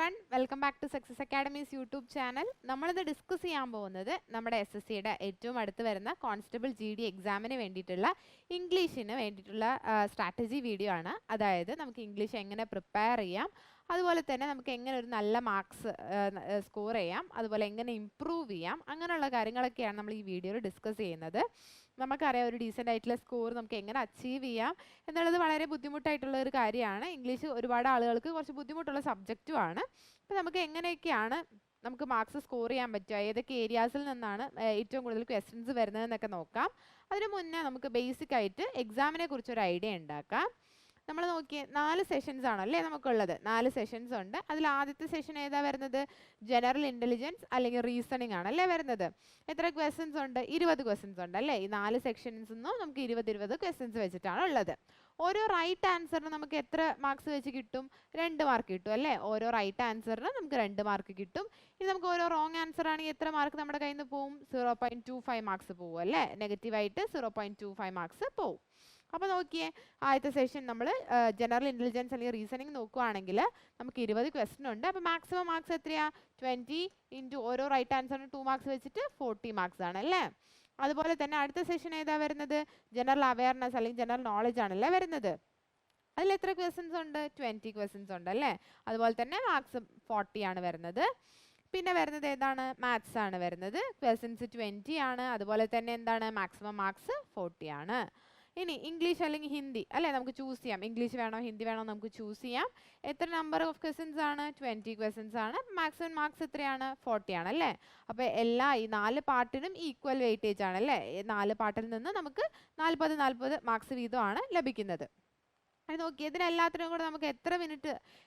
everyone, welcome back to Success Academy's YouTube channel. നമ്മളിന്ന് discuss ചെയ്യാൻ പോകുന്നത് നമ്മുടെ SSCയുടെ ഏറ്റവും അടുത്ത് വരുന്ന കോൺസ്റ്റബിൾ GD എക്സാമിന് വേണ്ടിയിട്ടുള്ള ഇംഗ്ലീഷിന് വേണ്ടിയിട്ടുള്ള സ്ട്രാറ്റജി വീഡിയോ ആണ്. അതായത് നമുക്ക് ഇംഗ്ലീഷ് എങ്ങനെ പ്രിപ്പയർ ചെയ്യാം, അതുപോലെ തന്നെ നമുക്ക് എങ്ങനെ ഒരു നല്ല മാർക്സ് സ്കോർ ചെയ്യാം, അതുപോലെ എങ്ങനെ ഇംപ്രൂവ് ചെയ്യാം, അങ്ങനെയുള്ള കാര്യങ്ങളൊക്കെയാണ് നമ്മൾ ഈ വീഡിയോയിൽ ഡിസ്കസ് ചെയ്യുന്നത്. നമുക്കറിയാം ഒരു ഡീസൻ്റ് ആയിട്ടുള്ള സ്കോർ നമുക്ക് എങ്ങനെ അച്ചീവ് ചെയ്യാം എന്നുള്ളത് വളരെ ബുദ്ധിമുട്ടായിട്ടുള്ള ഒരു കാര്യമാണ്. ഇംഗ്ലീഷ് ഒരുപാട് ആളുകൾക്ക് കുറച്ച് ബുദ്ധിമുട്ടുള്ള സബ്ജക്റ്റുമാണ്. അപ്പോൾ നമുക്ക് എങ്ങനെയൊക്കെയാണ് നമുക്ക് മാർക്സ് സ്കോർ ചെയ്യാൻ പറ്റുക, ഏതൊക്കെ ഏരിയാസിൽ നിന്നാണ് ഏറ്റവും കൂടുതൽ ക്വസ്റ്റ്യൻസ് വരുന്നതെന്നൊക്കെ നോക്കാം. അതിന് മുന്നേ നമുക്ക് ബേസിക് ആയിട്ട് എക്സാമിനെ കുറിച്ചൊരു ഐഡിയ ഉണ്ടാക്കാം. നമ്മൾ നോക്കിയേ 4 സെഷൻസ് ആണല്ലേ നമുക്കുള്ളത്. 4 സെഷൻസ് ഉണ്ട്. അതിൽ ആദ്യത്തെ സെഷൻ ഏതാ വരുന്നത്? ജനറൽ ഇൻ്റലിജൻസ് അല്ലെങ്കിൽ റീസണിങ് ആണല്ലേ വരുന്നത്. എത്ര ക്വസ്റ്റ്യൻസ് ഉണ്ട്? 20 ക്വസ്റ്റ്യൻസ് ഉണ്ട് അല്ലേ. ഈ 4 സെക്ഷൻസിൽ നിന്നും നമുക്ക് 20 ക്വസ്റ്റ്യൻസ് വെച്ചിട്ടാണ് ഉള്ളത്. ഓരോ റൈറ്റ് ആൻസറിന് നമുക്ക് എത്ര മാർക്സ് വെച്ച് കിട്ടും? 2 മാർക്ക് കിട്ടും അല്ലേ. ഓരോ റൈറ്റ് ആൻസറിന് നമുക്ക് 2 മാർക്ക് കിട്ടും. ഇനി നമുക്ക് ഓരോ റോങ് ആൻസർ ആണെങ്കിൽ എത്ര മാർക്ക് നമ്മുടെ കയ്യിൽ നിന്ന് പോവും? 0.25 മാർക്സ് പോവും അല്ലേ. നെഗറ്റീവായിട്ട് 0.25 മാർക്സ് പോവും. അപ്പോൾ നോക്കിയേ, ആദ്യത്തെ സെഷൻ നമ്മൾ ജനറൽ ഇൻ്റലിജൻസ് അല്ലെങ്കിൽ റീസണിങ് നോക്കുകയാണെങ്കിൽ നമുക്ക് 20 ക്വസ്റ്റ്യൻ ഉണ്ട്. അപ്പോൾ മാക്സിമം മാർക്സ് എത്രയാണ്? 20 ഇൻറ്റു ഓരോ റൈറ്റ് ആൻസറിന് 2 മാർക്സ് വെച്ചിട്ട് 40 മാർക്സ് ആണ് അല്ലേ. അതുപോലെ തന്നെ അടുത്ത സെഷൻ ഏതാ വരുന്നത്? ജനറൽ അവയർനെസ് അല്ലെങ്കിൽ ജനറൽ നോളജ് ആണല്ലേ വരുന്നത്. അതിൽ എത്ര ക്വസ്റ്റ്യൻസ് ഉണ്ട്? 20 ക്വസ്റ്റ്യൻസ് ഉണ്ട് അല്ലേ. അതുപോലെ തന്നെ മാർക്സ് 40 ആണ് വരുന്നത്. പിന്നെ വരുന്നത് ഏതാണ്? മാത്സ് ആണ് വരുന്നത്. ക്വസ്റ്റ്യൻസ് 20 ആണ്. അതുപോലെ തന്നെ എന്താണ്? മാക്സിമം മാർക്സ് 40 ആണ്. ഇനി ഇംഗ്ലീഷ് അല്ലെങ്കിൽ ഹിന്ദി അല്ലേ, നമുക്ക് ചൂസ് ചെയ്യാം. ഇംഗ്ലീഷ് വേണോ ഹിന്ദി വേണോ നമുക്ക് ചൂസ് ചെയ്യാം. എത്ര നമ്പർ ഓഫ് ക്വസ്റ്റ്യൻസ് ആണ്? 20 ക്വസ്റ്റ്യൻസ് ആണ്. മാക്സിമം മാർക്സ് എത്രയാണ്? 40 ആണ് അല്ലേ. അപ്പോൾ ഈ 4 പാർട്ടിനും ഈക്വൽ വെയിറ്റേജ് ആണ് അല്ലേ. 4 പാർട്ടിൽ നിന്ന് നമുക്ക് 40 മാർക്സ് വീതമാണ് ലഭിക്കുന്നത്. അത് നോക്കി, ഇതിനെല്ലാത്തിനും കൂടെ നമുക്ക്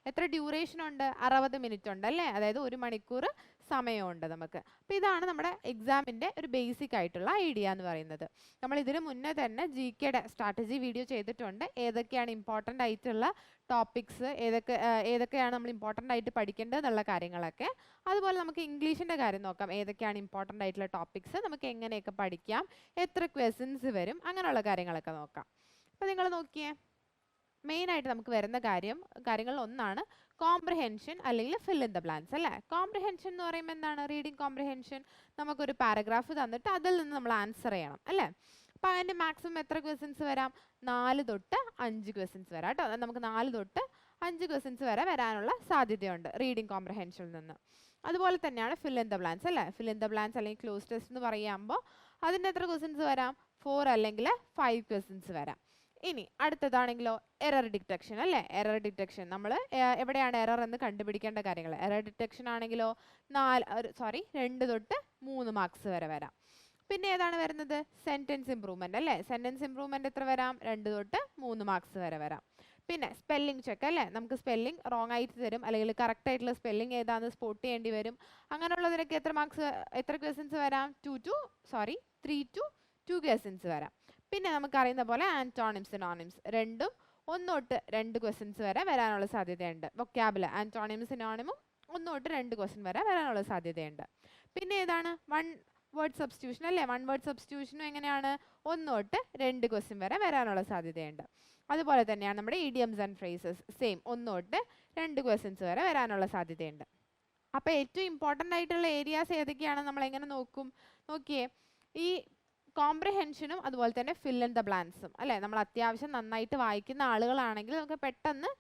എത്ര ഡ്യൂറേഷൻ ഉണ്ട്? 60 മിനിറ്റ് ഉണ്ട് അല്ലേ. അതായത് 1 മണിക്കൂർ സമയമുണ്ട് നമുക്ക്. അപ്പോൾ ഇതാണ് നമ്മുടെ എക്സാമിൻ്റെ ഒരു ബേസിക് ആയിട്ടുള്ള ഐഡിയ എന്ന് പറയുന്നത്. നമ്മൾ ഇതിന് മുന്നേ തന്നെ GKയുടെ സ്ട്രാറ്റജി വീഡിയോ ചെയ്തിട്ടുണ്ട്. ഏതൊക്കെയാണ് ഇമ്പോർട്ടൻ്റ് ആയിട്ടുള്ള ടോപ്പിക്സ്, ഏതൊക്കെയാണ് നമ്മൾ ഇമ്പോർട്ടൻ്റ് ആയിട്ട് പഠിക്കേണ്ടത് എന്നുള്ള കാര്യങ്ങളൊക്കെ. അതുപോലെ നമുക്ക് ഇംഗ്ലീഷിൻ്റെ കാര്യം നോക്കാം. ഏതൊക്കെയാണ് ഇമ്പോർട്ടൻ്റ് ആയിട്ടുള്ള ടോപ്പിക്സ്, നമുക്ക് എങ്ങനെയൊക്കെ പഠിക്കാം, എത്ര ക്വസ്റ്റ്യൻസ് വരും, അങ്ങനെയുള്ള കാര്യങ്ങളൊക്കെ നോക്കാം. അപ്പോൾ നിങ്ങൾ നോക്കിയേ, മെയിനായിട്ട് നമുക്ക് വരുന്ന കാര്യങ്ങളിൽ ഒന്നാണ് കോംപ്രിഹെൻഷൻ അല്ലെങ്കിൽ ഫിൽ ഇൻ ദ ബ്ലാങ്ക്സ് അല്ലേ. കോംപ്രിഹെൻഷൻ എന്ന് പറയുമ്പോൾ എന്താണ്? Reading comprehension. നമുക്കൊരു പാരഗ്രാഫ് തന്നിട്ട് അതിൽ നിന്ന് നമ്മൾ ആൻസർ ചെയ്യണം അല്ലേ. അപ്പോൾ അതിൻ്റെ മാക്സിമം എത്ര ക്വസ്റ്റ്യൻസ് വരാം? 4 തൊട്ട് 5 ക്വസ്റ്റ്യൻസ് വരാം കേട്ടോ. നമുക്ക് 4 തൊട്ട് 5 ക്വസ്റ്റ്യൻസ് വരെ വരാനുള്ള സാധ്യതയുണ്ട് റീഡിങ് കോംപ്രിഹെൻഷനിൽ നിന്ന്. അതുപോലെ തന്നെയാണ് ഫിൽ ഇൻ ദ ബ്ലാങ്ക്സ് അല്ലേ. ഫിൽ ഇൻ ദ ബ്ലാങ്ക്സ് അല്ലെങ്കിൽ ക്ലോസ് ടെസ്റ്റ് എന്ന് പറയുമ്പോൾ അതിൻ്റെ എത്ര ക്വസ്റ്റ്യൻസ് വരാം? 4 അല്ലെങ്കിൽ 5 ക്വസ്റ്റ്യൻസ് വരാം. ഇനി അടുത്തതാണെങ്കിലോ എറർ ഡിറ്റക്ഷൻ അല്ലേ. എറർ ഡിറ്റക്ഷൻ നമ്മൾ എവിടെയാണ് എറർ എന്ന് കണ്ടുപിടിക്കേണ്ട കാര്യങ്ങൾ. എറർ ഡിറ്റക്ഷൻ ആണെങ്കിലോ 2 തൊട്ട് 3 മാർക്സ് വരെ വരാം. പിന്നെ ഏതാണ് വരുന്നത്? സെൻറ്റൻസ് ഇംപ്രൂവ്മെൻ്റ് അല്ലേ. സെൻറ്റൻസ് ഇംപ്രൂവ്മെൻ്റ് എത്ര വരാം? 2 തൊട്ട് 3 മാർക്സ് വരെ വരാം. പിന്നെ സ്പെല്ലിംഗ് ചെക്ക് അല്ലേ. നമുക്ക് സ്പെല്ലിംഗ് റോങ് ആയിട്ട് തരും, അല്ലെങ്കിൽ കറക്റ്റ് ആയിട്ടുള്ള സ്പെല്ലിംഗ് ഏതാണെന്ന് സ്പോട്ട് ചെയ്യേണ്ടി വരും. അങ്ങനെയുള്ളതിനൊക്കെ എത്ര ക്വസ്റ്റ്യൻസ് വരാം? 3 to 2 ക്വസ്റ്റ്യൻസ് വരാം. പിന്നെ നമുക്കറിയുന്ന പോലെ ആൻറ്റോണിംസ് സിനോണിംസ് 1 തൊട്ട് 2 ക്വസ്റ്റ്യൻസ് വരെ വരാനുള്ള സാധ്യതയുണ്ട്. വൊക്കാബുലർ ആൻറ്റോണിമും സിനോണിമും 1 തൊട്ട് 2 ക്വസ്റ്റ്യൻ വരെ വരാനുള്ള സാധ്യതയുണ്ട്. പിന്നെ ഏതാണ്? 1 വേർഡ് സബ്സ്റ്റിറ്റ്യൂഷൻ അല്ലേ. 1 വേർഡ് സബ്സ്റ്റിറ്റ്യൂഷനും എങ്ങനെയാണ്? 1 തൊട്ട് 2 ക്വസ്റ്റ്യൻ വരെ വരാനുള്ള സാധ്യതയുണ്ട്. അതുപോലെ തന്നെയാണ് നമ്മുടെ ഇഡിയംസ് ആൻഡ് ഫ്രേസസ്. സെയിം 1 തൊട്ട് 2 ക്വസ്റ്റ്യൻസ് വരെ വരാനുള്ള സാധ്യതയുണ്ട്. അപ്പോൾ ഏറ്റവും ഇമ്പോർട്ടൻ്റ് ആയിട്ടുള്ള ഏരിയാസ് ഏതൊക്കെയാണ് നമ്മൾ എങ്ങനെ നോക്കും? നോക്കിയേ, ഈ കോംപ്രിഹെൻഷനും അതുപോലെ തന്നെ ഫിൽ ഇൻ ദ ബ്ലാങ്ക്സും അല്ലേ. നമ്മൾ അത്യാവശ്യം നന്നായിട്ട് വായിക്കുന്ന ആളുകളാണെങ്കിൽ നമുക്ക് പെട്ടെന്ന്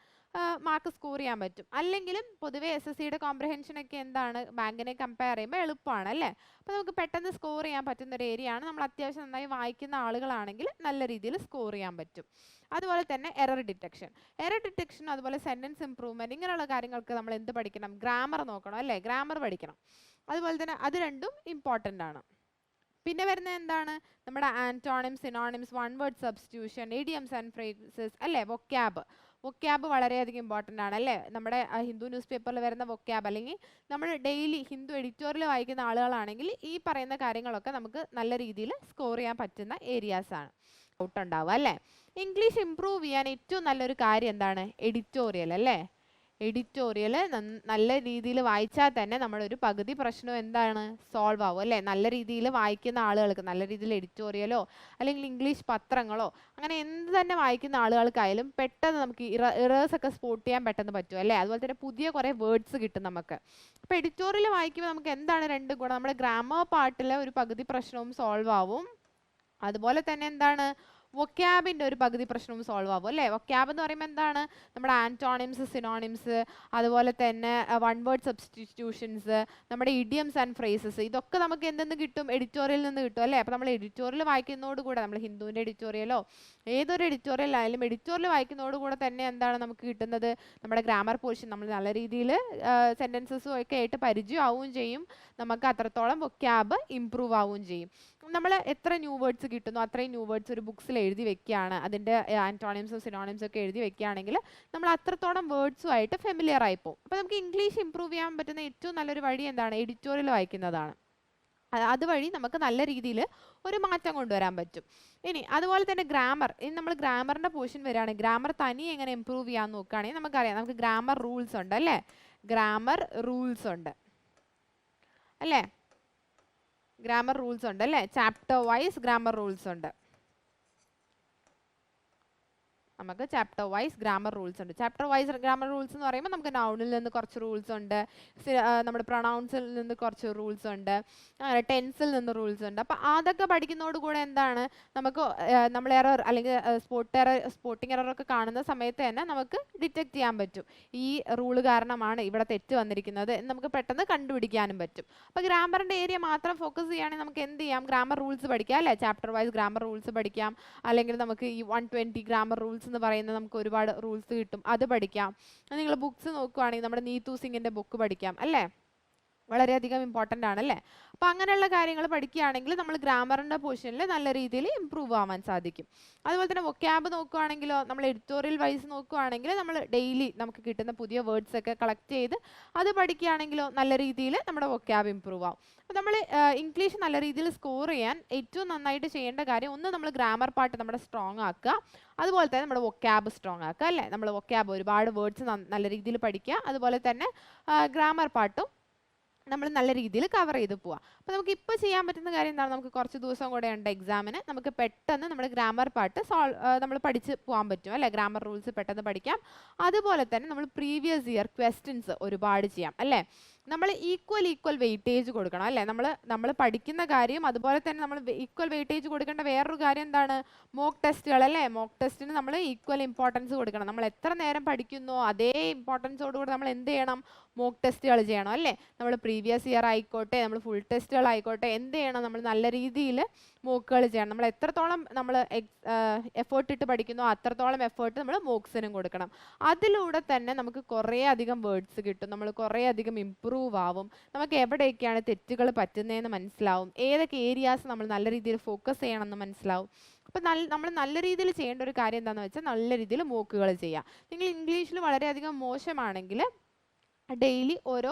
മാർക്ക് സ്കോർ ചെയ്യാൻ പറ്റും. അല്ലെങ്കിലും പൊതുവേ SSCയുടെ കോംപ്രിഹെൻഷനൊക്കെ എന്താണ്? ബാങ്കിനെ കമ്പയർ ചെയ്യുമ്പോൾ എളുപ്പമാണ് അല്ലേ. അപ്പോൾ നമുക്ക് പെട്ടെന്ന് സ്കോർ ചെയ്യാൻ പറ്റുന്ന ഒരു ഏരിയയാണ്. നമ്മൾ അത്യാവശ്യം നന്നായി വായിക്കുന്ന ആളുകളാണെങ്കിൽ നല്ല രീതിയിൽ സ്കോർ ചെയ്യാൻ പറ്റും. അതുപോലെ തന്നെ എറർ ഡിറ്റക്ഷൻ അതുപോലെ സെൻറ്റൻസ് ഇംപ്രൂവ്മെൻറ്റ് ഇങ്ങനെയുള്ള കാര്യങ്ങൾക്ക് നമ്മൾ എന്ത് പഠിക്കണം? ഗ്രാമർ നോക്കണം അല്ലേ. ഗ്രാമർ പഠിക്കണം. അതുപോലെ തന്നെ അത് രണ്ടും ഇമ്പോർട്ടൻ്റ് ആണ്. പിന്നെ വരുന്നത് എന്താണ്? നമ്മുടെ antonyms synonyms 1 word substitution idioms and phrases അല്ലേ. വൊക്കാബ് വളരെയധികം ഇമ്പോർട്ടൻ്റ് ആണ് അല്ലേ. നമ്മുടെ ഹിന്ദു ന്യൂസ് പേപ്പറിൽ വരുന്ന വൊക്കാബ് അല്ലെങ്കിൽ നമ്മൾ ഡെയിലി ഹിന്ദു എഡിറ്റോറിയൽ വായിക്കുന്ന ആളുകളാണെങ്കിൽ ഈ പറയുന്ന കാര്യങ്ങളൊക്കെ നമുക്ക് നല്ല രീതിയിൽ സ്കോർ ചെയ്യാൻ പറ്റുന്ന ഏരിയാസാണ്. ഡൗട്ട് ഉണ്ടാവുക അല്ലേ. ഇംഗ്ലീഷ് ഇംപ്രൂവ് ചെയ്യാൻ ഏറ്റവും നല്ലൊരു കാര്യം എന്താണ്? എഡിറ്റോറിയൽ അല്ലേ. എഡിറ്റോറിയൽ നല്ല രീതിയിൽ വായിച്ചാൽ തന്നെ നമ്മുടെ ഒരു പകുതി പ്രശ്നം എന്താണ് സോൾവ് ആവും അല്ലേ. നല്ല രീതിയിൽ വായിക്കുന്ന ആളുകൾക്ക്, നല്ല രീതിയിൽ എഡിറ്റോറിയലോ അല്ലെങ്കിൽ ഇംഗ്ലീഷ് പത്രങ്ങളോ അങ്ങനെ എന്ത് തന്നെ വായിക്കുന്ന ആളുകൾക്കായാലും പെട്ടെന്ന് നമുക്ക് ഇറേഴ്സ് ഒക്കെ സ്പോട്ട് ചെയ്യാൻ പെട്ടെന്ന് പറ്റും അല്ലേ. അതുപോലെ തന്നെ പുതിയ കുറേ വേർഡ്സ് കിട്ടും നമുക്ക്. അപ്പോൾ എഡിറ്റോറിയൽ വായിക്കുമ്പോൾ നമുക്ക് എന്താണ് രണ്ട് ഗുണം? നമ്മുടെ ഗ്രാമർ പാർട്ടിലെ ഒരു പകുതി പ്രശ്നവും സോൾവ് ആവും. അതുപോലെ തന്നെ എന്താണ്, വൊക്കാബിൻ്റെ ഒരു പകുതി പ്രശ്നവും സോൾവ് ആവും അല്ലേ. വൊക്കാബ് എന്ന് പറയുമ്പോൾ എന്താണ്, നമ്മുടെ ആൻറ്റോണിംസ്, സിനോണിംസ്, അതുപോലെ തന്നെ വൺ വേർഡ് സബ്സ്റ്റിറ്റ്യൂഷൻസ്, നമ്മുടെ ഇഡിയംസ് ആൻഡ് ഫ്രേസസ്, ഇതൊക്കെ നമുക്ക് എന്തെന്ന് കിട്ടും? എഡിറ്റോറിയലിൽ നിന്ന് കിട്ടും അല്ലേ. അപ്പോൾ നമ്മൾ എഡിറ്റോറിയൽ വായിക്കുന്നതോടുകൂടെ, നമ്മൾ ഹിന്ദുവിൻ്റെ എഡിറ്റോറിയലോ ഏതൊരു എഡിറ്റോറിയൽ ആയാലും എഡിറ്റോറിയൽ വായിക്കുന്നതോടുകൂടെ തന്നെ എന്താണ് നമുക്ക് കിട്ടുന്നത്? നമ്മുടെ ഗ്രാമർ പോർഷൻ നമ്മൾ നല്ല രീതിയിൽ സെൻറ്റൻസസും ഒക്കെ ആയിട്ട് പരിചയമാവുകയും ചെയ്യും. നമുക്ക് അത്രത്തോളം വൊക്കാബ് ഇമ്പ്രൂവ് ആവുകയും ചെയ്യും. നമ്മൾ എത്ര ന്യൂ വേർഡ്സ് കിട്ടുന്നു അത്രയും ന്യൂ വേർഡ്സ് ഒരു ബുക്സിൽ എഴുതി വെക്കുകയാണ്, അതിൻ്റെ ആൻറ്റോണിംസും സിനോണിംസും ഒക്കെ എഴുതി വെക്കുകയാണെങ്കിൽ നമ്മൾ അത്രത്തോളം വേർഡ്സുമായിട്ട് ഫെമിലിയർ ആയിപ്പോവും. അപ്പോൾ നമുക്ക് ഇംഗ്ലീഷ് ഇമ്പ്രൂവ് ചെയ്യാൻ പറ്റുന്ന ഏറ്റവും നല്ലൊരു വഴി എന്താണ്? എഡിറ്റോറിയൽ വായിക്കുന്നതാണ്. അതുവഴി നമുക്ക് നല്ല രീതിയിൽ ഒരു മാറ്റം കൊണ്ടുവരാൻ പറ്റും. ഇനി അതുപോലെ തന്നെ ഗ്രാമർ, ഇനി നമ്മൾ ഗ്രാമറിൻ്റെ പോർഷൻ വരികയാണെങ്കിൽ ഗ്രാമർ തനി എങ്ങനെ ഇമ്പ്രൂവ് ചെയ്യാമെന്ന് നോക്കുകയാണെങ്കിൽ നമുക്കറിയാം, നമുക്ക് ഗ്രാമർ റൂൾസ് ഉണ്ട് അല്ലേ. ഗ്രാമർ റൂൾസ് ഉണ്ട് അല്ലേ, ഗ്രാമർ റൂൾസ് ഉണ്ട് അല്ലേ. ചാപ്റ്റർ വൈസ് ഗ്രാമർ റൂൾസ് ഉണ്ട്. നമുക്ക് ചാപ്റ്റർ വൈസ് ഗ്രാമർ റൂൾസ് ഉണ്ട്. ചാപ്റ്റർ വൈസ് ഗ്രാമർ റൂൾസ് എന്ന് പറയുമ്പോൾ നമുക്ക് നൗണിൽ നിന്ന് കുറച്ച് റൂൾസ് ഉണ്ട്, നമ്മുടെ പ്രൊണൗൺസിൽ നിന്ന് കുറച്ച് റൂൾസ് ഉണ്ട്, അങ്ങനെ ടെൻസിൽ നിന്ന് റൂൾസ് ഉണ്ട്. അപ്പോൾ അതൊക്കെ പഠിക്കുന്നതോടുകൂടെ എന്താണ്, നമുക്ക് നമ്മൾ എറർ അല്ലെങ്കിൽ സ്പോട്ടിംഗ് എററൊക്കെ കാണുന്ന സമയത്ത് തന്നെ നമുക്ക് ഡിറ്റക്ട് ചെയ്യാൻ പറ്റും. ഈ റൂള് കാരണമാണ് ഇവിടെ തെറ്റ് വന്നിരിക്കുന്നത് എന്ന് നമുക്ക് പെട്ടെന്ന് കണ്ടുപിടിക്കാനും പറ്റും. അപ്പോൾ ഗ്രാമറിൻ്റെ ഏരിയ മാത്രം ഫോക്കസ് ചെയ്യുകയാണെങ്കിൽ നമുക്ക് എന്ത് ചെയ്യാം? ഗ്രാമർ റൂൾസ് പഠിക്കാം അല്ലേ. ചാപ്റ്റർ വൈസ് ഗ്രാമർ റൂൾസ് പഠിക്കാം. അല്ലെങ്കിൽ നമുക്ക് ഈ 120 ഗ്രാമർ റൂൾസ് എന്ന് പറയുന്നത് നമുക്ക് ഒരുപാട് റൂൾസ് കിട്ടും, അത് പഠിക്കാം. നിങ്ങൾ ബുക്സ് നോക്കുകയാണെങ്കിൽ നമ്മുടെ നീതു സിംഗിൻ്റെ ബുക്ക് പഠിക്കാം അല്ലേ, വളരെയധികം ഇമ്പോർട്ടൻ്റ് ആണല്ലേ. അപ്പോൾ അങ്ങനെയുള്ള കാര്യങ്ങൾ പഠിക്കുകയാണെങ്കിൽ നമ്മൾ ഗ്രാമറിൻ്റെ പോർഷനിൽ നല്ല രീതിയിൽ ഇമ്പ്രൂവ് ആവാൻ സാധിക്കും. അതുപോലെ തന്നെ വൊക്കാബ് നോക്കുകയാണെങ്കിലോ, നമ്മൾ എഡിറ്റോറിയൽ വൈസ് നോക്കുകയാണെങ്കിൽ നമ്മൾ ഡെയിലി നമുക്ക് കിട്ടുന്ന പുതിയ വേർഡ്സ് ഒക്കെ കളക്ട് ചെയ്ത് അത് പഠിക്കുകയാണെങ്കിലോ നല്ല രീതിയിൽ നമ്മുടെ വൊക്കാബ് ഇമ്പ്രൂവ് ആവും. അപ്പോൾ നമ്മൾ ഇംഗ്ലീഷ് നല്ല രീതിയിൽ സ്കോർ ചെയ്യാൻ ഏറ്റവും നന്നായിട്ട് ചെയ്യേണ്ട കാര്യം, ഒന്ന് നമ്മൾ ഗ്രാമർ പാർട്ട് നമ്മുടെ സ്ട്രോങ് ആക്കുക, അതുപോലെ തന്നെ നമ്മുടെ വൊക്കാബ് സ്ട്രോങ് ആക്കുക അല്ലേ. നമ്മൾ വൊക്കാബ് ഒരുപാട് വേർഡ്സ് നല്ല രീതിയിൽ പഠിക്കുക, അതുപോലെ തന്നെ ഗ്രാമർ പാർട്ടും നമ്മൾ നല്ല രീതിയിൽ കവർ ചെയ്ത് പോവാം. അപ്പോൾ നമുക്ക് ഇപ്പോൾ ചെയ്യാൻ പറ്റുന്ന കാര്യം എന്താണ്, നമുക്ക് കുറച്ച് ദിവസം കൂടെ ഉണ്ട് എക്സാമിന്, നമുക്ക് പെട്ടെന്ന് നമ്മുടെ ഗ്രാമർ പാർട്ട് നമ്മൾ പഠിച്ച് പോകാൻ പറ്റും അല്ലേ. ഗ്രാമർ റൂൾസ് പെട്ടെന്ന് പഠിക്കാം. അതുപോലെ തന്നെ നമ്മൾ പ്രീവിയസ് ഇയർ ക്വസ്റ്റ്യൻസ് ഒരുപാട് ചെയ്യാം അല്ലേ. നമ്മൾ ഈക്വൽ വെയിറ്റേജ് കൊടുക്കണം അല്ലേ. നമ്മൾ പഠിക്കുന്ന കാര്യം അതുപോലെ തന്നെ നമ്മൾ ഈക്വൽ വെയിറ്റേജ് കൊടുക്കേണ്ട വേറൊരു കാര്യം എന്താണ്, മോക്ക് ടെസ്റ്റുകൾ അല്ലേ. മോക്ക് ടെസ്റ്റിന് നമ്മൾ ഈക്വൽ ഇമ്പോർട്ടൻസ് കൊടുക്കണം. നമ്മൾ എത്ര നേരം പഠിക്കുന്നോ അതേ ഇമ്പോർട്ടൻസോടുകൂടി നമ്മൾ എന്ത് ചെയ്യണം, മോക്ക് ടെസ്റ്റുകൾ ചെയ്യണം അല്ലേ. നമ്മൾ പ്രീവിയസ് ഇയർ ആയിക്കോട്ടെ, നമ്മൾ ഫുൾ ടെസ്റ്റുകളായിക്കോട്ടെ, എന്ത് ചെയ്യണം, നമ്മൾ നല്ല രീതിയിൽ മോക്കുകൾ ചെയ്യണം. നമ്മൾ എത്രത്തോളം നമ്മൾ എഫേർട്ട് ഇട്ട് പഠിക്കുന്നോ അത്രത്തോളം എഫേർട്ട് നമ്മൾ മോക്സിനും കൊടുക്കണം. അതിലൂടെ തന്നെ നമുക്ക് കുറേ അധികം വേർഡ്സ് കിട്ടും, നമ്മൾ കുറേ അധികം ഇമ്പ്രൂവ് ആവും, നമുക്ക് എവിടെയൊക്കെയാണ് തെറ്റുകൾ പറ്റുന്നതെന്ന് മനസ്സിലാവും, ഏതൊക്കെ ഏരിയാസ് നമ്മൾ നല്ല രീതിയിൽ ഫോക്കസ് ചെയ്യണമെന്ന് മനസ്സിലാവും. അപ്പോൾ നമ്മൾ നല്ല രീതിയിൽ ചെയ്യേണ്ട ഒരു കാര്യം എന്താണെന്ന് വെച്ചാൽ നല്ല രീതിയിൽ മോക്കുകൾ ചെയ്യുക. നിങ്ങൾ ഇംഗ്ലീഷിൽ വളരെയധികം മോശമാണെങ്കിൽ ഡെയിലി ഓരോ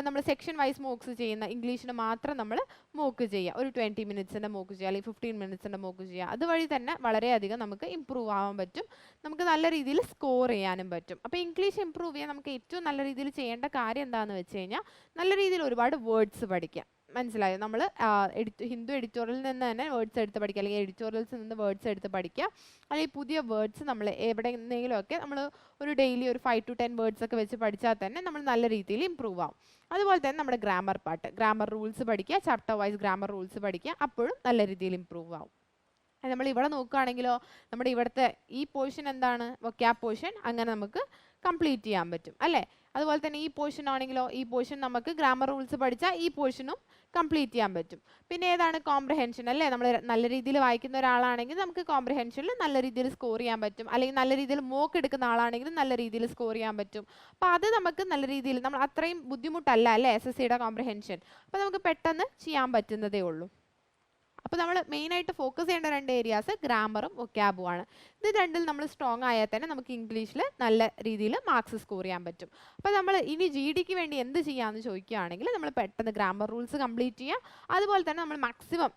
നമ്മൾ സെക്ഷൻ വൈസ് മോക്സ് ചെയ്യുന്ന ഇംഗ്ലീഷിന് മാത്രം നമ്മൾ മോക്ക് ചെയ്യുക. ഒരു 20 മിനിറ്റ്സിൻ്റെ മോക്ക് ചെയ്യുക അല്ലെങ്കിൽ 15 മിനിറ്റ്സിൻ്റെ മോക്ക് ചെയ്യുക. അതുവഴി തന്നെ വളരെയധികം നമുക്ക് ഇമ്പ്രൂവ് ആവാൻ പറ്റും, നമുക്ക് നല്ല രീതിയിൽ സ്കോർ ചെയ്യാനും പറ്റും. അപ്പോൾ ഇംഗ്ലീഷ് ഇമ്പ്രൂവ് ചെയ്യാൻ നമുക്ക് ഏറ്റവും നല്ല രീതിയിൽ ചെയ്യേണ്ട കാര്യം എന്താണെന്ന് വെച്ച് കഴിഞ്ഞാൽ നല്ല രീതിയിൽ ഒരുപാട് വേർഡ്സ് പഠിക്കുക. മനസ്സിലായോ? നമ്മൾ ഹിന്ദു എഡിറ്റോറിയലിൽ നിന്ന് തന്നെ വേർഡ്സ് എടുത്ത് പഠിക്കുക, അല്ലെങ്കിൽ എഡിറ്റോറിയൽസിൽ നിന്ന് വേർഡ്സ് എടുത്ത് പഠിക്കുക, അല്ലെങ്കിൽ പുതിയ വേർഡ്സ് നമ്മൾ എവിടെയെങ്കിലുമൊക്കെ നമ്മൾ ഒരു ഡെയിലി ഒരു 5 to 10 വേർഡ്സ് ഒക്കെ വെച്ച് പഠിച്ചാൽ തന്നെ നമ്മൾ നല്ല രീതിയിൽ ഇമ്പ്രൂവ് ആവും. അതുപോലെ തന്നെ നമ്മുടെ ഗ്രാമർ പാർട്ട്, ഗ്രാമർ റൂൾസ് പഠിക്കുക, ചാപ്റ്റർ വൈസ് ഗ്രാമർ റൂൾസ് പഠിക്കുക, അപ്പോഴും നല്ല രീതിയിൽ ഇമ്പ്രൂവ് ആവും. നമ്മൾ ഇവിടെ നോക്കുകയാണെങ്കിലോ നമ്മുടെ ഇവിടുത്തെ ഈ പോർഷൻ എന്താണ്, വൊക്കാബ് പോർഷൻ, അങ്ങനെ നമുക്ക് കംപ്ലീറ്റ് ചെയ്യാൻ പറ്റും അല്ലേ. അതുപോലെ തന്നെ ഈ പോർഷൻ ആണെങ്കിലോ ഈ പോർഷൻ നമുക്ക് ഗ്രാമർ റൂൾസ് പഠിച്ചാൽ ഈ പോർഷനും കംപ്ലീറ്റ് ചെയ്യാൻ പറ്റും. പിന്നെ ഏതാണ്, കോംപ്രഹെൻഷൻ അല്ലേ. നമ്മൾ നല്ല രീതിയിൽ വായിക്കുന്ന ഒരാളാണെങ്കിൽ നമുക്ക് കോംപ്രഹെൻഷനിൽ നല്ല രീതിയിൽ സ്കോർ ചെയ്യാൻ പറ്റും, അല്ലെങ്കിൽ നല്ല രീതിയിൽ മോക്ക് എടുക്കുന്ന ആളാണെങ്കിൽ നല്ല രീതിയിൽ സ്കോർ ചെയ്യാൻ പറ്റും. അപ്പോൾ അത് നമുക്ക് നല്ല രീതിയിൽ, നമ്മൾ അത്രയും ബുദ്ധിമുട്ടല്ല അല്ലേ SSCയുടെ കോംപ്രഹെൻഷൻ, അപ്പോൾ നമുക്ക് പെട്ടെന്ന് ചെയ്യാൻ പറ്റുന്നതേ ഉള്ളൂ. അപ്പോൾ നമ്മൾ മെയിനായിട്ട് ഫോക്കസ് ചെയ്യേണ്ട 2 ഏരിയാസ് ഗ്രാമറും വൊക്കാബും ആണ്. ഇത് രണ്ടിൽ നമ്മൾ സ്ട്രോങ് ആയാൽ തന്നെ നമുക്ക് ഇംഗ്ലീഷിൽ നല്ല രീതിയിൽ മാർക്സ് സ്കോർ ചെയ്യാൻ പറ്റും. അപ്പോൾ നമ്മൾ ഇനി GDക്ക് വേണ്ടി എന്ത് ചെയ്യാമെന്ന് ചോദിക്കുകയാണെങ്കിൽ നമ്മൾ പെട്ടെന്ന് ഗ്രാമർ റൂൾസ് കംപ്ലീറ്റ് ചെയ്യുക, അതുപോലെ തന്നെ നമ്മൾ മാക്സിമം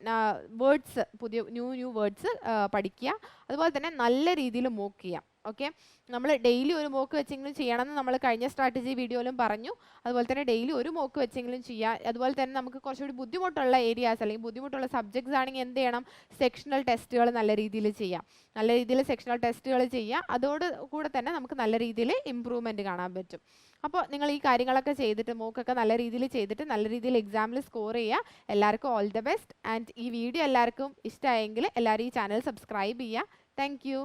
വേർഡ്സ്, പുതിയ ന്യൂ വേർഡ്സ് പഠിക്കുക, അതുപോലെ തന്നെ നല്ല രീതിയിൽ മോക്ക് ചെയ്യാം. ഓക്കെ, നമ്മൾ ഡെയിലി ഒരു മോക്ക് വെച്ചെങ്കിലും ചെയ്യണമെന്ന് നമ്മൾ കഴിഞ്ഞ സ്ട്രാറ്റജി വീഡിയോയിലും പറഞ്ഞു. അതുപോലെ തന്നെ ഡെയിലി ഒരു മോക്ക് വെച്ചെങ്കിലും ചെയ്യുക. അതുപോലെ തന്നെ നമുക്ക് കുറച്ചുകൂടി ബുദ്ധിമുട്ടുള്ള ഏരിയാസ് അല്ലെങ്കിൽ ബുദ്ധിമുട്ടുള്ള സബ്ജക്ട്സ് ആണെങ്കിൽ എന്ത് ചെയ്യണം, സെക്ഷണൽ ടെസ്റ്റുകൾ നല്ല രീതിയിൽ ചെയ്യാം. നല്ല രീതിയിൽ സെക്ഷണൽ ടെസ്റ്റുകൾ ചെയ്യുക. അതോട് കൂടെ തന്നെ നമുക്ക് നല്ല രീതിയിൽ ഇമ്പ്രൂവ്മെൻറ്റ് കാണാൻ പറ്റും. അപ്പോൾ നിങ്ങൾ ഈ കാര്യങ്ങളൊക്കെ ചെയ്തിട്ട് മോക്കൊക്കെ നല്ല രീതിയിൽ ചെയ്തിട്ട് നല്ല രീതിയിൽ എക്സാമിൽ സ്കോർ ചെയ്യുക. എല്ലാവർക്കും ഓൾ ദ ബെസ്റ്റ്. ആൻഡ് ഈ വീഡിയോ എല്ലാവർക്കും ഇഷ്ടമായെങ്കിൽ എല്ലാവരും ഈ ചാനൽ സബ്സ്ക്രൈബ് ചെയ്യുക. Thank you.